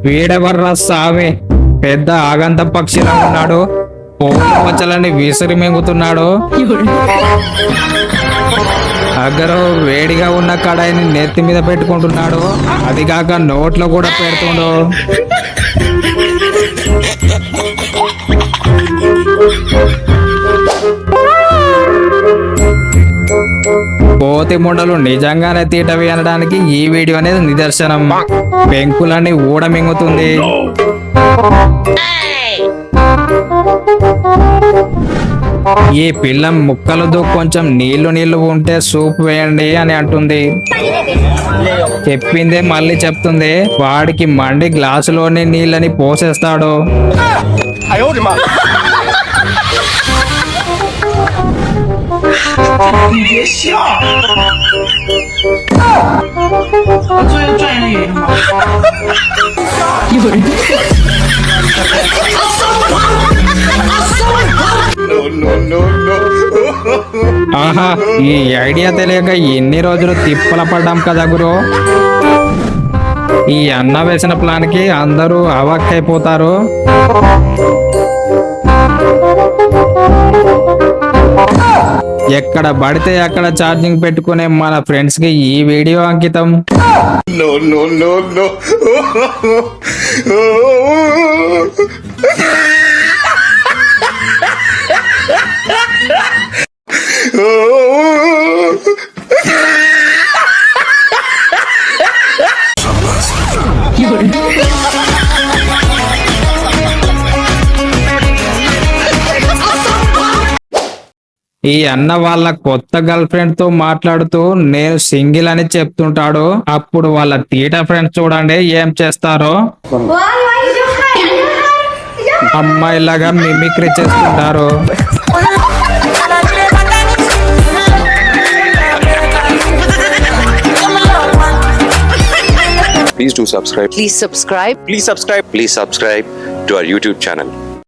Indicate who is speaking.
Speaker 1: వీడెవర్రా సామి, పెద్ద ఆగంత పక్షిలా ఉన్నాడు, పూల మచ్చలని విసిరి మింగుతున్నాడు. అగ్గరు వేడిగా ఉన్న కడాయిని నెత్తి మీద పెట్టుకుంటున్నాడు, అది కాక నోట్లో కూడా పెడుతుండు. కోతి ముండలు నిజంగానే తీటవి అనడానికి ఈ వీడియో అనేది నిదర్శనం. పెంకులన్నీ ఊడమింగుతుంది. ఈ పిల్ల ముక్కలతో కొంచెం నీళ్లు ఉంటే సూప్ వేయండి అని అంటుంది. చెప్పిందే మళ్ళీ చెప్తుంది. వాడికి మండి గ్లాసులోని నీళ్ళని పోసేస్తాడు. ఆహా, ఈ ఐడియా తెలియక ఎన్ని రోజులు తిప్పల పడ్డాం కదా గురు. ఈ అన్న వేసిన ప్లాన్ కి అందరూ అవాక్కైపోతారు. ఎక్కడ పడితే అక్కడ ఛార్జింగ్ పెట్టుకునే మన ఫ్రెండ్స్ కి ఈ వీడియో అంకితం. ఈ అన్న వాళ్ళ కొత్త గర్ల్ ఫ్రెండ్ తో మాట్లాడుతూ నేను సింగిల్ అని చెప్తుంటాడు. అప్పుడు వాళ్ళ తీట ఫ్రెండ్స్ చూడండి ఏం చేస్తారో. అమ్మాయిలాగా మిమిక్రీ చేస్తుంటారు.
Speaker 2: Please do subscribe.
Speaker 3: Please subscribe.
Speaker 2: Please subscribe. Please subscribe to our YouTube channel.